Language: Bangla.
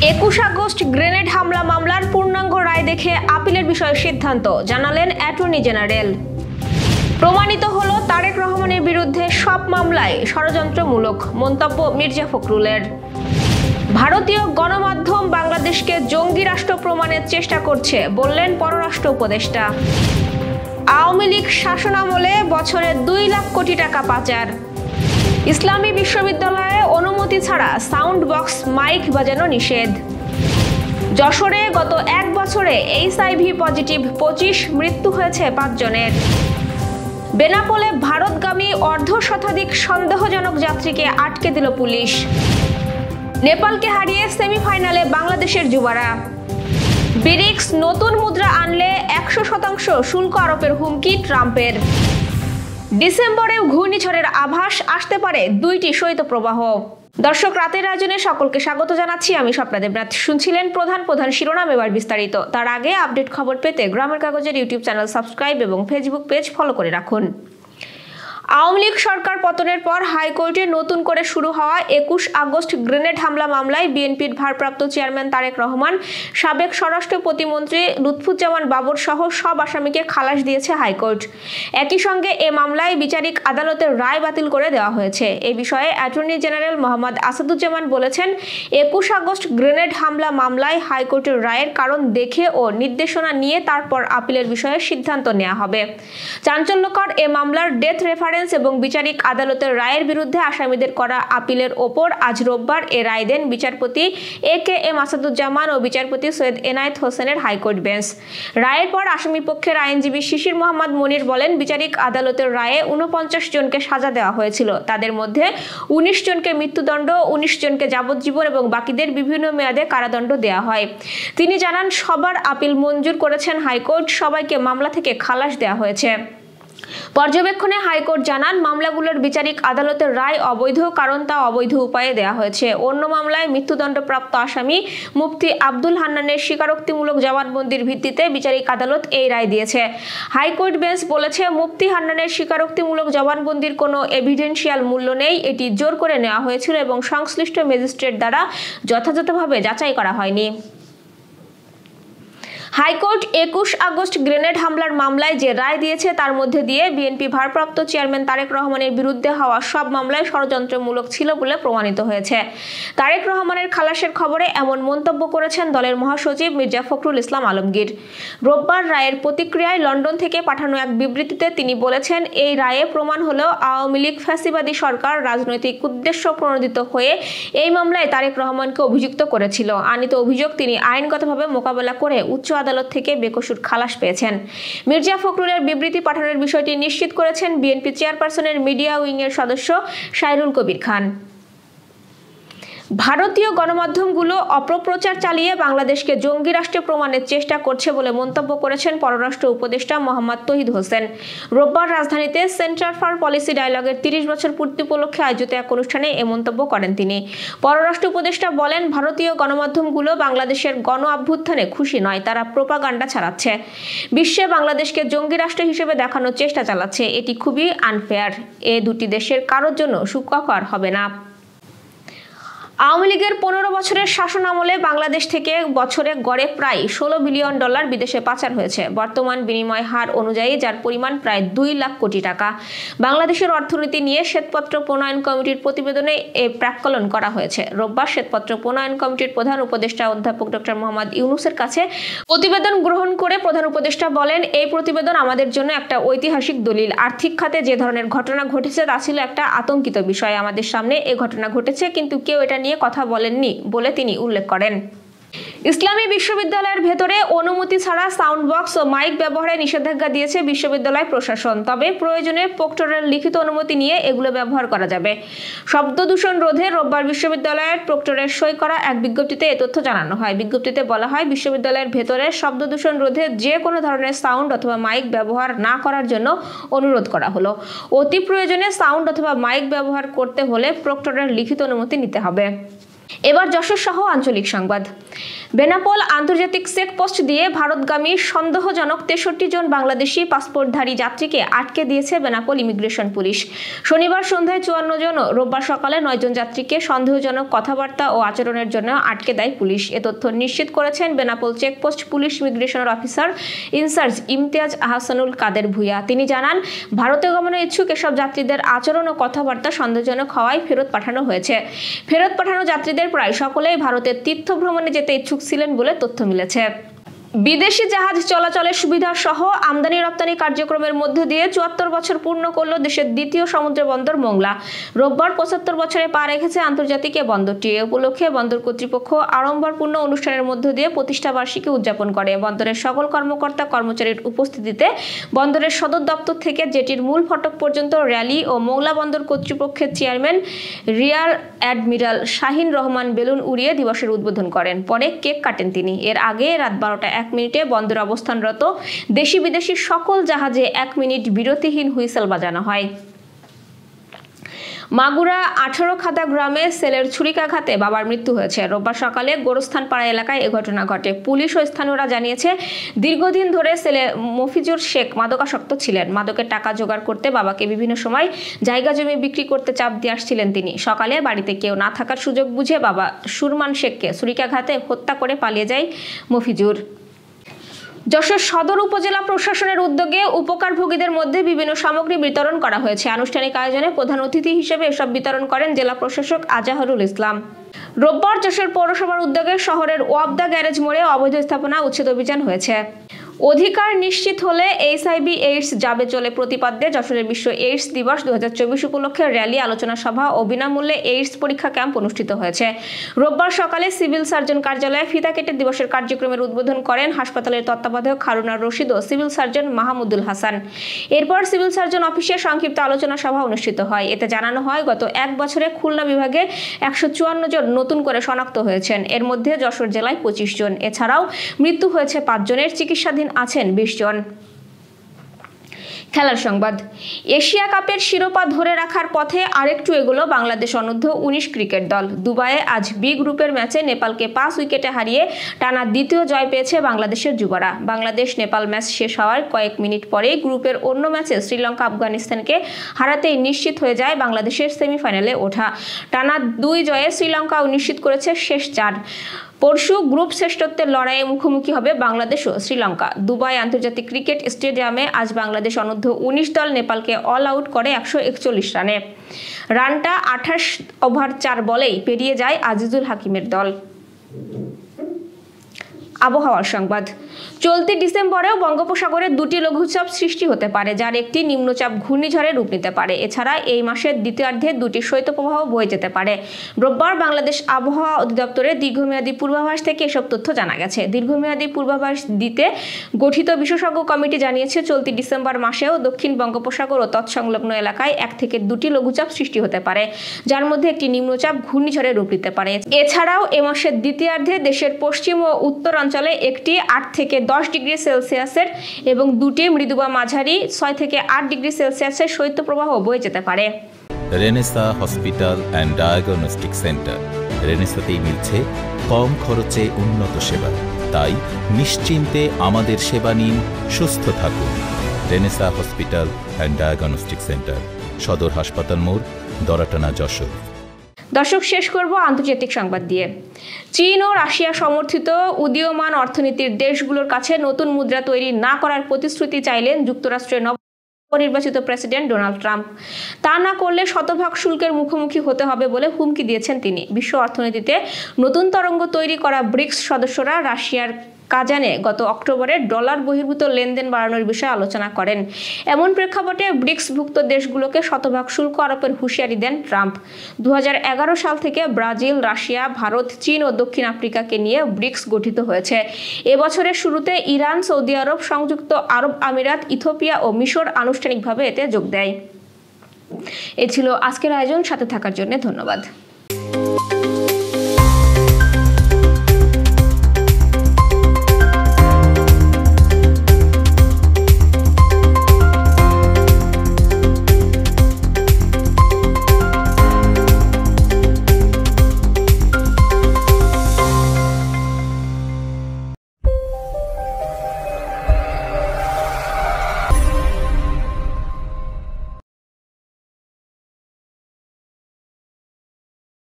21 আগস্ট গ্রেনেড হামলা মামলার পূর্ণাঙ্গ রায় দেখে আপিলের বিষয়ে সিদ্ধান্ত জানালেন অ্যাটর্নি জেনারেল। প্রমাণিত হলো তারেক রহমানের বিরুদ্ধে সব মামলায় ষড়যন্ত্রমূলক, মন্তব্য মির্জা ফখরুলের। ভারতীয় গণমাধ্যম বাংলাদেশকে জঙ্গি রাষ্ট্র প্রমাণের চেষ্টা করছে বললেন পররাষ্ট্র উপদেষ্টা। আওয়ামী লীগ শাসনামলে বছরে 2 লাখ কোটি টাকা পাচার। ইসলামী বিশ্ববিদ্যালয়ে অনুমতি ছাড়া সাউন্ড বক্স মাইক বাজানো নিষেধ। যশোরে গত 1 বছরে HIV পজিটিভ 25, মৃত্যু হয়েছে 5 জনের। বেনাপোলে ভারতগামী অর্ধশতাধিক সন্দেহজনক যাত্রীকে আটকে দিল পুলিশ। নেপালকে হারিয়ে সেমিফাইনালে বাংলাদেশের যুবারা। ব্রিক্স নতুন মুদ্রা আনলে 100% শুল্ক আরোপের হুমকি ট্রাম্পের। ডিসেম্বরেও ঘূর্ণিঝড়ের আভাস আসতে পারে 2টি শৈত্যপ্রবাহ। দর্শক, রাতের আয়োজনে সকলকে স্বাগত জানাচ্ছি। আমি স্বপ্না দেবনাথ। শুনছিলেন প্রধান শিরোনাম, এবার বিস্তারিত। তার আগে আপডেট খবর পেতে গ্রামের কাগজের ইউটিউব চ্যানেল সাবস্ক্রাইব এবং ফেসবুক পেজ ফলো করে রাখুন। আওয়ামী লীগ সরকার পতনের পর হাইকোর্টে নতুন করে শুরু হওয়া 21 আগস্ট গ্রেনেড হামলা মামলায় বিএনপির ভারপ্রাপ্ত চেয়ারম্যান তারেক রহমান, সাবেক স্বরাষ্ট্র প্রতিমন্ত্রী লুৎফুজ্জামান বাবর সহ সব আসামিকে খালাস দিয়েছে হাইকোর্ট। একই সঙ্গে এ মামলায় বিচারিক আদালতের রায় বাতিল করে দেওয়া হয়েছে। এ বিষয়ে অ্যাটর্নি জেনারেল মোহাম্মদ আসাদুজ্জামান বলেছেন, 21 আগস্ট গ্রেনেড হামলা মামলায় হাইকোর্টের রায়ের কারণ দেখে ও নির্দেশনা নিয়ে তারপর আপিলের বিষয়ে সিদ্ধান্ত নেওয়া হবে। চাঞ্চল্যকর এ মামলার ডেথ রেফারেন্স এবং বিচারিক আদালতের রায়ের বিরুদ্ধে আসামিদের করা আপিলের ওপর আজ রোববার এ রায় দেন বিচারপতি AKM আসাদুজ্জামান ও বিচারপতি সৈয়দ এনায়েত হোসেনের হাইকোর্ট বেঞ্চ। রায়ের পর আসামি পক্ষের আইনজীবী শিশির মোহাম্মদ মনির বলেন, বিচারিক আদালতের রায়ে 49 জনকে সাজা দেওয়া হয়েছিল। তাদের মধ্যে 19 জনকে মৃত্যুদণ্ড, 19 জনকে যাবজ্জীবন এবং বাকিদের বিভিন্ন মেয়াদে কারাদণ্ড দেওয়া হয়। তিনি জানান, সবার আপিল মঞ্জুর করেছেন হাইকোর্ট, সবাইকে মামলা থেকে খালাস দেওয়া হয়েছে। পর্যবেক্ষণে হাইকোর্ট জানান, মামলাগুলোর বিচারিক আদালতের রায় অবৈধ, কারণ তা অবৈধ উপায়ে দেওয়া হয়েছে। অন্য মামলায় মৃত্যুদণ্ডপ্রাপ্ত আসামি মুফতি আব্দুল হান্নানের স্বীকারোক্তিমূলক জবানবন্দির ভিত্তিতে বিচারিক আদালত এই রায় দিয়েছে। হাইকোর্ট বেঞ্চ বলেছে, মুফতি হান্নানের স্বীকারোক্তিমূলক জবানবন্দির কোনো এভিডেন্সিয়াল মূল্য নেই। এটি জোর করে নেওয়া হয়েছিল এবং সংশ্লিষ্ট ম্যাজিস্ট্রেট দ্বারা যথাযথভাবে যাচাই করা হয়নি। হাইকোর্ট 21 আগস্ট গ্রেনেড হামলার মামলায় যে রায় দিয়েছে তার মধ্যে দিয়ে বিএনপি ভারপ্রাপ্ত চেয়ারম্যান তারেক রহমানের বিরুদ্ধে হওয়া সব মামলায় ষড়যন্ত্রমূলক ছিল বলে প্রমাণিত হয়েছে। তারেক রহমানের খালাসের খবরে এমন মন্তব্য করেছেন দলের মহাসচিব মির্জা ফখরুল ইসলাম আলমগীর। রোববার রায়ের প্রতিক্রিয়ায় লন্ডন থেকে পাঠানো এক বিবৃতিতে তিনি বলেছেন, এই রায়ে প্রমাণ হলেও আওয়ামী লীগ ফ্যাসিবাদী সরকার রাজনৈতিক উদ্দেশ্য প্রণোদিত হয়ে এই মামলায় তারেক রহমানকে অভিযুক্ত করেছিল। আনিত অভিযোগ তিনি আইনগতভাবে মোকাবেলা করে উচ্চ আদালত থেকে বেকসুর খালাস পেয়েছেন। মির্জা ফখরুলের বিবৃতি পাঠানোর বিষয়টি নিশ্চিত করেছেন বিএনপি চেয়ারপারসনের মিডিয়া উইংয়ের সদস্য সাইরুল কবির খান। ভারতীয় গণমাধ্যমগুলো অপপ্রচার চালিয়ে বাংলাদেশকে জঙ্গি রাষ্ট্রে প্রমাণের চেষ্টা করছে বলে মন্তব্য করেছেন পররাষ্ট্র উপদেষ্টা মোহাম্মদ তৌহিদ হোসেন। রোববার রাজধানীতে সেন্টার ফর পলিসি ডায়ালগের 30 বছর পূর্তি উপলক্ষে আয়োজিত এক অনুষ্ঠানে এ মন্তব্য করেন তিনি। পররাষ্ট্র উপদেষ্টা বলেন, ভারতীয় গণমাধ্যমগুলো বাংলাদেশের গণ অভ্যুত্থানে খুশি নয়, তারা প্রোপাগান্ডা ছড়াচ্ছে। বিশ্বে বাংলাদেশকে জঙ্গি রাষ্ট্র হিসেবে দেখানোর চেষ্টা চালাচ্ছে। এটি খুবই আনফেয়ার। এ দুটি দেশের কারোর জন্য সুখকর হবে না। আওয়ামী লীগের 15 বছরের শাসন আমলে বাংলাদেশ থেকে বছরে গড়ে প্রায় $16 বিলিয়ন বিদেশে পাচার হয়েছে। বর্তমান বিনিময় হার অনুযায়ী যার পরিমাণ প্রায় 2 লাখ কোটি টাকা। বাংলাদেশের অর্থনীতি নিয়ে শ্বেতপত্র প্রণয়ন কমিটির প্রতিবেদনে এ প্রাক্কলন করা হয়েছে। রোববার শ্বেতপত্র প্রণয়ন কমিটির প্রধান উপদেষ্টা অধ্যাপক ডক্টর মোহাম্মদ ইউনূসের কাছে প্রতিবেদন গ্রহণ করে প্রধান উপদেষ্টা বলেন, এই প্রতিবেদন আমাদের জন্য একটা ঐতিহাসিক দলিল। আর্থিক খাতে যে ধরনের ঘটনা ঘটেছে তা ছিল একটা আতঙ্কিত বিষয়। আমাদের সামনে এ ঘটনা ঘটেছে, কিন্তু কেউ এটা নিয়ে কথা বলেননি বলে তিনি উল্লেখ করেন। ইসলামী বিশ্ববিদ্যালয়ের ভেতরে অনুমতি ছাড়া সাউন্ড বক্স ও মাইক ব্যবহারে নিষেধাজ্ঞা দিয়েছে বিশ্ববিদ্যালয় প্রশাসন। তবে প্রয়োজনে প্রক্টরের লিখিত অনুমতি নিয়ে এগুলো ব্যবহার করা যাবে। শব্দ দূষণ রোধে রোববার বিশ্ববিদ্যালয়ের প্রক্টরের সই করা এক বিজ্ঞপ্তিতে এ তথ্য জানানো হয়। বিজ্ঞপ্তিতে বলা হয়, বিশ্ববিদ্যালয়ের ভেতরে শব্দ দূষণ রোধে যে কোনো ধরনের সাউন্ড অথবা মাইক ব্যবহার না করার জন্য অনুরোধ করা হলো। অতি প্রয়োজনে সাউন্ড অথবা মাইক ব্যবহার করতে হলে প্রক্টরের লিখিত অনুমতি নিতে হবে। এবার যশোর সহ আঞ্চলিক সংবাদ। বেনাপোল আন্তর্জাতিক চেকপোস্ট দিয়ে ভারতগামী সন্দেহজনক 63 জন বাংলাদেশি পাসপোর্টধারী যাত্রীকে আটকে দিয়েছে বেনাপোল ইমিগ্রেশন পুলিশ। শনিবার সন্ধ্যায় 54 জন ও রোববার সকালে 9 জন যাত্রীকে সন্দেহজনক কথাবার্তা ও আচরণের জন্য আটকে দেয় পুলিশ। এ তথ্য নিশ্চিত করেছেন বেনাপোল চেকপোস্ট পুলিশ ইমিগ্রেশনের অফিসার ইনচার্জ ইমতিয়াজ আহসানুল কাদের ভূঁইয়া। তিনি জানান, ভারতে গমনের ইচ্ছুক এসব যাত্রীদের আচরণ ও কথাবার্তা সন্দেহজনক হওয়ায় ফেরত পাঠানো হয়েছে। ফেরত পাঠানো যাত্রীদের প্রায় সকলেই ভারতের তীর্থ ভ্রমণে যেতে ইচ্ছুক ছিলেন বলে তথ্য মিলেছে। বিদেশি জাহাজ চলাচলের সুবিধা সহ আমদানি রপ্তানি কার্যক্রমের মধ্য দিয়ে 74 বছর পূর্ণ করল দেশের দ্বিতীয় সমুদ্র বন্দর মোংলা। রোববার 75 বছরে পা রেখেছে আন্তর্জাতিক বন্দরটি। এ উপলক্ষে বন্দর কর্তৃপক্ষ আড়ম্বরপূর্ণ অনুষ্ঠানের মধ্য দিয়ে প্রতিষ্ঠা বার্ষিকী উদযাপন করে। বন্দরের সকল কর্মকর্তা কর্মচারীর উপস্থিতিতে বন্দরের সদর দপ্তর থেকে জেটির মূল ফটক পর্যন্ত র্যালি ও মোংলা বন্দর কর্তৃপক্ষের chairman rear admiral Shahin Rahman balloon উড়িয়ে দিবসের উদ্বোধন করেন। পরে কেক কাটেন তিনি। এর আগে রাত 12টা 1 মিনিটে বন্দরে অবস্থানরত দেশি বিদেশি সকল জাহাজে 1 মিনিট বিরতিহীন হুইসেল বাজানো হয়। মাগুরা 18 খাদা গ্রামে সেলের ছুরিকাঘাতে বাবার মৃত্যু হয়েছে। রোববার সকালে গোরস্থানপাড়া এলাকায় এ ঘটনা ঘটে। পুলিশ ও স্থানীয়রা জানিয়েছে, দীর্ঘদিন ধরে সেলে মফিজুর শেখ মাদকাসক্ত ছিলেন। মাদকের টাকা জোগাড় করতে বাবাকে বিভিন্ন সময় জায়গা জমি বিক্রি করতে চাপ দিয়ে আসছিলেন তিনি। সকালে বাড়িতে কেউ না থাকার সুযোগ বুঝে বাবা সুরমান শেখকে ছুরিকাঘাতে হত্যা করে পালিয়ে যায় মফিজুর। যশোর সদর উপজেলা প্রশাসনের উদ্যোগে উপকারভোগীদের মধ্যে বিভিন্ন সামগ্রী বিতরণ করা হয়েছে। আনুষ্ঠানিক আয়োজনে প্রধান অতিথি হিসেবে এসব বিতরণ করেন জেলা প্রশাসক আজাহরুল ইসলাম। রোববার যশোর পৌরসভার উদ্যোগে শহরের ওয়াবদা গ্যারেজ মোড়ে অবৈধ স্থাপনা উচ্ছেদ অভিযান হয়েছে। অধিকার নিশ্চিত হলে এইচআইভি এইডস যাবে চলে প্রতিপাদ্যে যশোরের বিশ্ব এইডস দিবস 2024 উপলক্ষে র্যালি, আলোচনা সভা ও বিনামূল্যে এইডস পরীক্ষা ক্যাম্প অনুষ্ঠিত হয়েছে। রোববার সকালে সিভিল সার্জন কার্যালয়ে ফিতা কেটে দিবসের কার্যক্রমের উদ্বোধন করেন হাসপাতালের তত্ত্বাবধায়ক হারুনার রশিদ ও সিভিল সার্জন মাহমুদুল হাসান। এরপর সিভিল সার্জন অফিসে সংক্ষিপ্ত আলোচনা সভা অনুষ্ঠিত হয়। এতে জানানো হয়, গত 1 বছরে খুলনা বিভাগে 154 জন নতুন করে শনাক্ত হয়েছেন। এর মধ্যে যশোর জেলায় 25 জন। এছাড়াও মৃত্যু হয়েছে 5 জনের, চিকিৎসাধীন আছেন 20 জন। খেলার সংবাদ। এশিয়া কাপের শিরোপা ধরে রাখার পথে আরেকটু এগোলো বাংলাদেশ অনূর্ধ্ব 19 ক্রিকেট দল। দুবাইয়ে আজ বি গ্রুপের ম্যাচে নেপালকে 5 উইকেটে হারিয়ে টানা দ্বিতীয় জয় পেয়েছে বাংলাদেশের যুবরা। বাংলাদেশ নেপাল ম্যাচ শেষ হওয়ার কয়েক মিনিট পরেই গ্রুপের অন্য ম্যাচে শ্রীলঙ্কা আফগানিস্তানকে হারাতেই নিশ্চিত হয়ে যায় বাংলাদেশের সেমিফাইনালে ওঠা। টানা 2 জয়ে শ্রীলঙ্কাও নিশ্চিত করেছে শেষ 4। পরশু গ্রুপ শ্রেষ্ঠত্বের লড়াইয়ে মুখোমুখি হবে বাংলাদেশ ও শ্রীলঙ্কা। দুবাই আন্তর্জাতিক ক্রিকেট স্টেডিয়ামে আজ বাংলাদেশ অনূর্ধ্ব 19 দল নেপালকে অল আউট করে 141 রানে। রানটা 28 ওভার 4 বলেই পেরিয়ে যায় আজিজুল হাকিমের দল। আবহাওয়ার সংবাদ। চলতি ডিসেম্বরেও বঙ্গোপসাগরে 2টি লঘুচাপ সৃষ্টি হতে পারে, যার একটি নিম্নচাপ ঘূর্ণিঝড়ে রূপ নিতে পারে। এছাড়া এই মাসের দ্বিতীয়ার্ধে 2টি শৈত্যপ্রবাহ বয়ে যেতে পারে। রোববার বাংলাদেশ আবহাওয়া অধিদপ্তরের দীর্ঘমেয়াদী পূর্বাভাস থেকে এসব তথ্য জানা গেছে। দীর্ঘমেয়াদী পূর্বাভাস দিতে গঠিত বিশেষজ্ঞ কমিটি জানিয়েছে, চলতি ডিসেম্বর মাসেও দক্ষিণ বঙ্গোপসাগর ও তৎসংলগ্ন এলাকায় 1 থেকে 2টি লঘুচাপ সৃষ্টি হতে পারে, যার মধ্যে একটি নিম্নচাপ ঘূর্ণিঝড়ে রূপ নিতে পারে। এছাড়াও এ মাসের দ্বিতীয়ার্ধে দেশের পশ্চিম ও উত্তরাঞ্চলে একটি 8 থেকে 10 ডিগ্রি সেলসিয়াসের এবং 2টি মৃদু বা মাঝারি 6 থেকে 8 ডিগ্রি সেলসিয়াসের শৈত্যপ্রবাহ বয়ে যেতে পারে। Renaissance hospital and diagnostic centre. রেনেসাতেই মিলছে কম খরচে উন্নত সেবা। তাই নিশ্চিন্তে আমাদের সেবা নিন, সুস্থ থাকুন। Renaissance hospital and diagnostic centre, সদর হাসপাতাল মোড়, দরাটানা, যশোর। দর্শক, শেষ করব আন্তর্জাতিক সংবাদ দিয়ে। চীন ও রাশিয়া সমর্থিত উদীয়মান অর্থনীতির দেশগুলোর কাছে নতুন মুদ্রা তৈরি না করার প্রতিশ্রুতি চাইলেন যুক্তরাষ্ট্রের নবনির্বাচিত প্রেসিডেন্ট ডোনাল্ড ট্রাম্প। তা না করলে শতভাগ শুল্কের মুখোমুখি হতে হবে বলে হুমকি দিয়েছেন তিনি। বিশ্ব অর্থনীতিতে নতুন তরঙ্গ তৈরি করা ব্রিক্স সদস্যরা রাশিয়ার কাজানে গত অক্টোবরে ডলার বহির্ভূত লেনদেন বাড়ানোর বিষয়ে আলোচনা করেন। এমন প্রেক্ষাপটে ব্রিক্সভুক্ত দেশগুলোকে শতভাগ শুল্ক আরোপের হুঁশিয়ারি দেন ট্রাম্প। 2011 সাল থেকে ব্রাজিল, রাশিয়া, ভারত, চীন ও দক্ষিণ আফ্রিকাকে নিয়ে ব্রিক্স গঠিত হয়েছে। এবছরের শুরুতে ইরান, সৌদি আরব, সংযুক্ত আরব আমিরাত, ইথিওপিয়া ও মিশর আনুষ্ঠানিকভাবে এতে যোগ দেয়। এ ছিল আজকের আয়োজন। সাথে থাকার জন্য ধন্যবাদ।